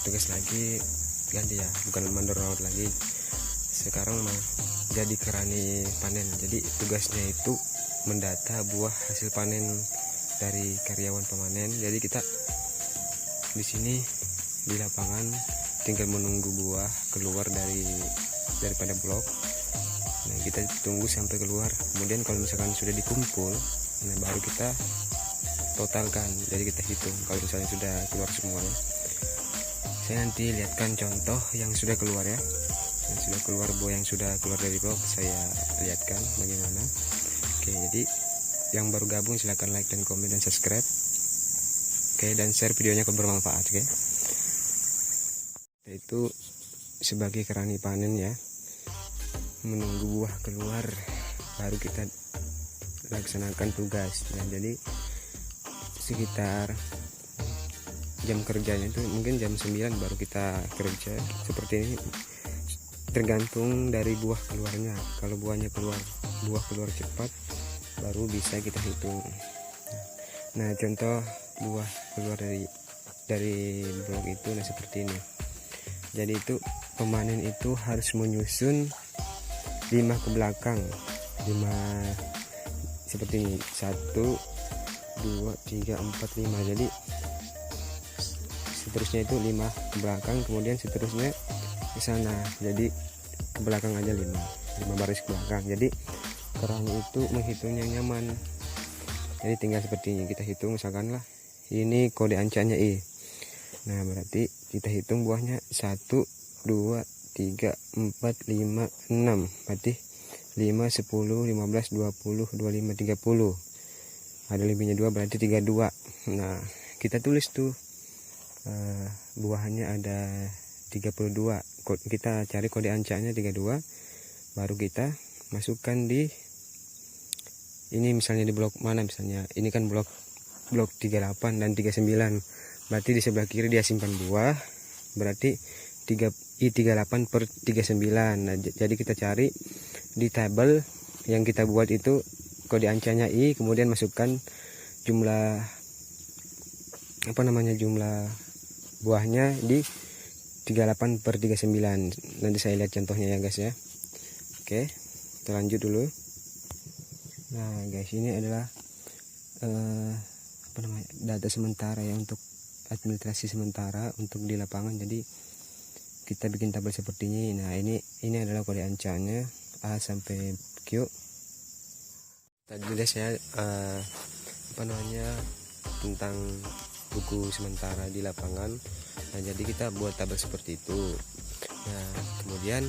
tugas lagi ganti ya, bukan mandor laut lagi. Sekarang mah jadi kerani panen. Jadi tugasnya itu mendata buah hasil panen dari karyawan pemanen. Jadi kita di sini di lapangan tinggal menunggu buah keluar daripada blok. Nah, kita tunggu sampai keluar. Kemudian kalau misalkan sudah dikumpul, nah baru kita totalkan. Jadi kita hitung kalau misalnya sudah keluar semuanya. Saya nanti lihatkan contoh yang sudah keluar ya, yang sudah keluar, buah yang sudah keluar dari blok saya lihatkan bagaimana. Oke, jadi yang baru gabung silahkan like dan komen dan subscribe. Oke, dan share videonya kalau bermanfaat. Oke, itu sebagai kerani panen ya, menunggu buah keluar baru kita laksanakan tugas. Nah, jadi sekitar jam kerjanya itu mungkin jam 9 baru kita kerja seperti ini, tergantung dari buah keluarnya. Kalau buah keluar cepat baru bisa kita hitung. Nah, contoh buah keluar dari blok itu nah seperti ini. Jadi itu pemanen itu harus menyusun 5 ke belakang, 5 seperti ini, 1 2 3 4 5. Jadi seterusnya itu 5 ke belakang, kemudian seterusnya ke sana. Jadi ke belakang aja 5 baris ke belakang. Jadi kerani itu menghitungnya nyaman. Jadi tinggal seperti ini kita hitung, misalkanlah ini kode ancanya I. Nah, berarti kita hitung buahnya 1 2 3 4 5 6. Berarti 5 10 15 20 25 30. Ada lebihnya 2 berarti 32. Nah, kita tulis tuh buahnya ada 32. Kita cari kode ancanya 32, baru kita masukkan di ini, misalnya di blok mana, misalnya ini kan blok 38 dan 39. Berarti di sebelah kiri dia simpan buah, berarti 38 per 39. Nah, jadi kita cari di tabel yang kita buat itu kode ancanya I, kemudian masukkan jumlah jumlah buahnya di 38 per 39. Nanti saya lihat contohnya ya guys ya. Oke, kita lanjut dulu. Nah guys, ini adalah data sementara ya, untuk administrasi sementara untuk di lapangan. Jadi kita bikin tabel seperti ini. Nah, ini adalah kode ancanya A sampai Q. Tadi udah saya tentang buku sementara di lapangan. Nah, jadi kita buat tabel seperti itu. Nah, kemudian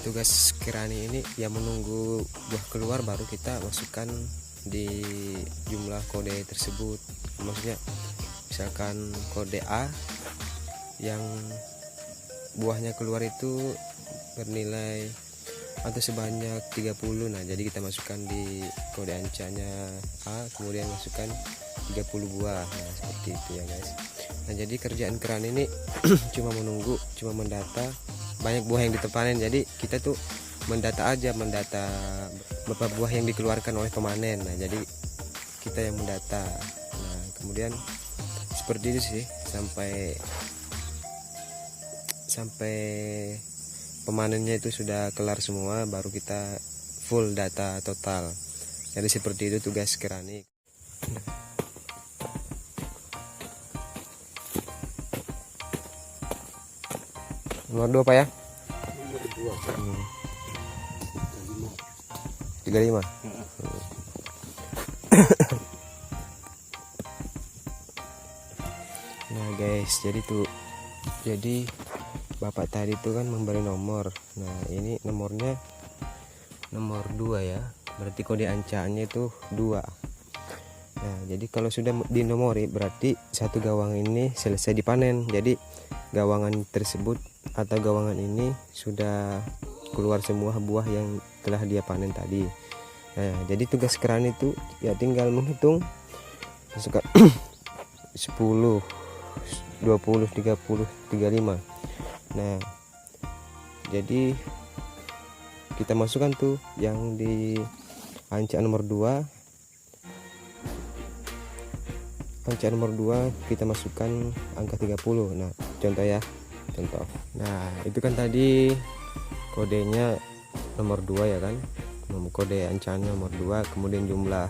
tugas kerani ini yang menunggu buah keluar baru kita masukkan di jumlah kode tersebut. Maksudnya misalkan kode A yang buahnya keluar itu bernilai atau sebanyak 30. Nah, jadi kita masukkan di kode ancanya A, kemudian masukkan 30 buah. Nah, seperti itu ya guys. Nah, jadi kerjaan kerani ini cuma mendata banyak buah yang dipanen. Jadi kita tuh mendata berapa buah yang dikeluarkan oleh pemanen. Nah, jadi kita yang mendata. Nah, kemudian seperti itu sih sampai pemanennya itu sudah kelar semua, baru kita full data total. Jadi seperti itu tugas kerani. Nomor 2 Pak ya? Nomor 2 Pak. 35. Nah guys, jadi bapak tadi itu kan memberi nomor. Nah, ini nomornya nomor 2 ya, berarti kode ancaannya itu 2. Nah, jadi kalau sudah dinomori berarti satu gawang ini selesai dipanen. Jadi gawangan tersebut atau gawangan ini sudah keluar semua buah yang telah dia panen tadi. Nah, jadi tugas kerani itu ya tinggal menghitung 10 20 30 35. Nah, jadi kita masukkan tuh yang di ancaan nomor 2 pancaan nomor 2 kita masukkan angka 30. Nah contoh ya, contoh. Nah itu kan tadi kodenya nomor 2 ya kan, kode ancaan nomor 2, kemudian jumlah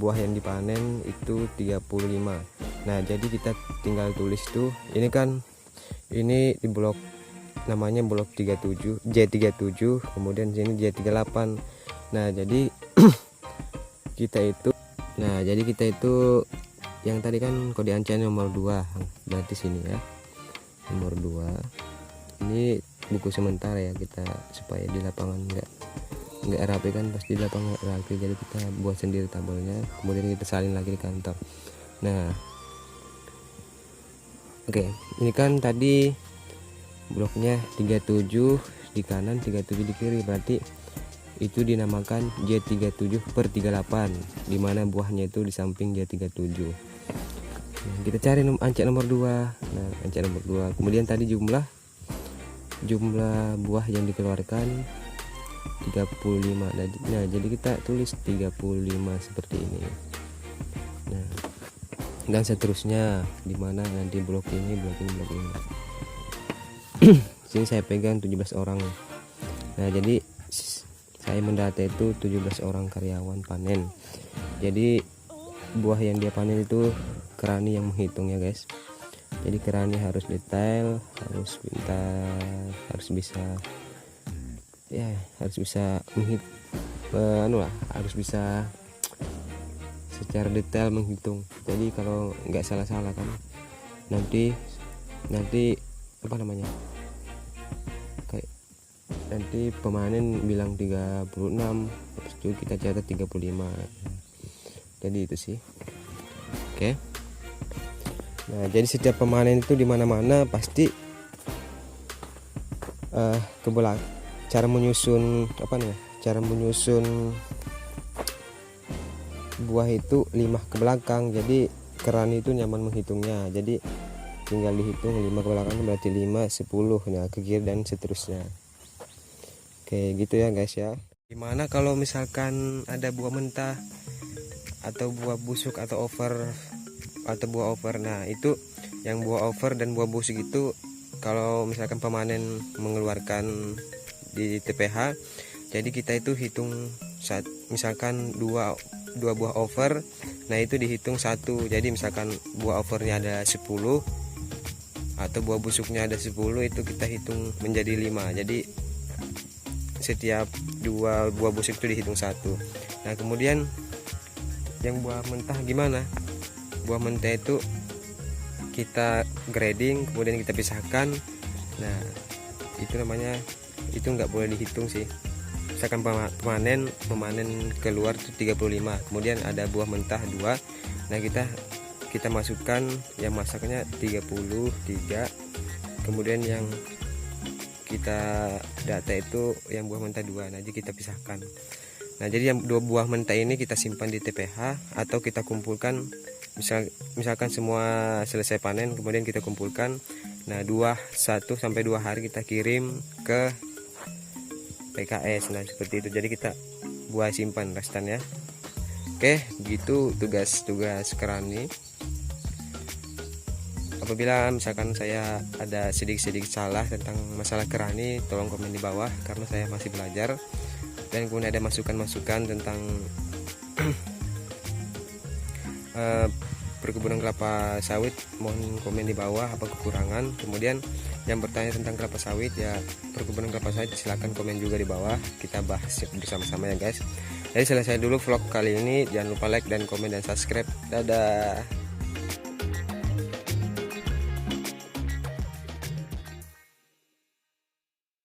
buah yang dipanen itu 35. Nah jadi kita tinggal tulis tuh, ini kan ini di blok namanya blok 37 J37, kemudian sini J38. Nah jadi kita itu yang tadi kan kode ancaan nomor 2, berarti sini ya nomor 2. Ini buku sementara ya, kita supaya di lapangan nggak rapi kan, pasti di lapangan rapi, jadi kita buat sendiri tabelnya, kemudian kita salin lagi di kantor. Nah oke, ini kan tadi bloknya 37 di kanan, 37 di kiri, berarti itu dinamakan J37/38, dimana buahnya itu di samping J37. Nah, kita cari ancak nomor 2. Nah ancak nomor 2, kemudian tadi jumlah buah yang dikeluarkan 35. Nah jadi kita tulis 35 seperti ini. Nah dan seterusnya, dimana nanti blok ini. Sini saya pegang 17 orang. Nah jadi saya mendata itu 17 orang karyawan panen. Jadi buah yang dia panen itu kerani yang menghitung ya guys. Jadi kerani harus detail, harus pintar, harus bisa harus bisa secara detail menghitung. Jadi kalau nggak salah-salah kan nanti apa namanya, kayak nanti pemanen bilang 36, habis itu kita catat 35. Jadi itu sih. Oke. Nah jadi setiap pemanen itu dimana-mana pasti cara menyusun buah itu 5 ke belakang. Jadi kerani itu nyaman menghitungnya, jadi tinggal dihitung 5 ke belakang berarti 5, 10, nah ke kiri dan seterusnya. Oke gitu ya guys ya. Gimana kalau misalkan ada buah mentah atau buah busuk atau buah over. Nah itu yang buah over dan buah busuk itu kalau misalkan pemanen mengeluarkan di TPH, jadi kita itu hitung saat misalkan dua buah over, nah itu dihitung 1. Jadi misalkan buah overnya ada 10 atau buah busuknya ada 10, itu kita hitung menjadi 5. Jadi setiap 2 buah busuk itu dihitung 1. Nah kemudian yang buah mentah gimana? Buah mentah itu kita grading, kemudian kita pisahkan. Nah itu namanya, itu nggak boleh dihitung sih. Misalkan pemanen keluar itu 35, kemudian ada buah mentah 2. Nah kita masukkan yang masaknya 33, kemudian yang kita data itu yang buah mentah 2. Nah jadi kita pisahkan. Nah jadi yang 2 buah mentah ini kita simpan di TPH atau kita kumpulkan. Misalkan semua selesai panen, kemudian kita kumpulkan. Nah 1 sampai 2 hari kita kirim ke PKS. Nah seperti itu, jadi kita buat simpan restan ya. Oke gitu tugas kerani. Apabila misalkan saya ada sedikit salah tentang masalah kerani, tolong komen di bawah karena saya masih belajar. Dan kemudian ada masukan tentang perkebunan kelapa sawit, mohon komen di bawah apa kekurangan. Kemudian yang bertanya tentang kelapa sawit ya, perkebunan kelapa sawit, silahkan komen juga di bawah, kita bahas bersama-sama ya guys. Jadi selesai dulu vlog kali ini, jangan lupa like dan komen dan subscribe. Dadah.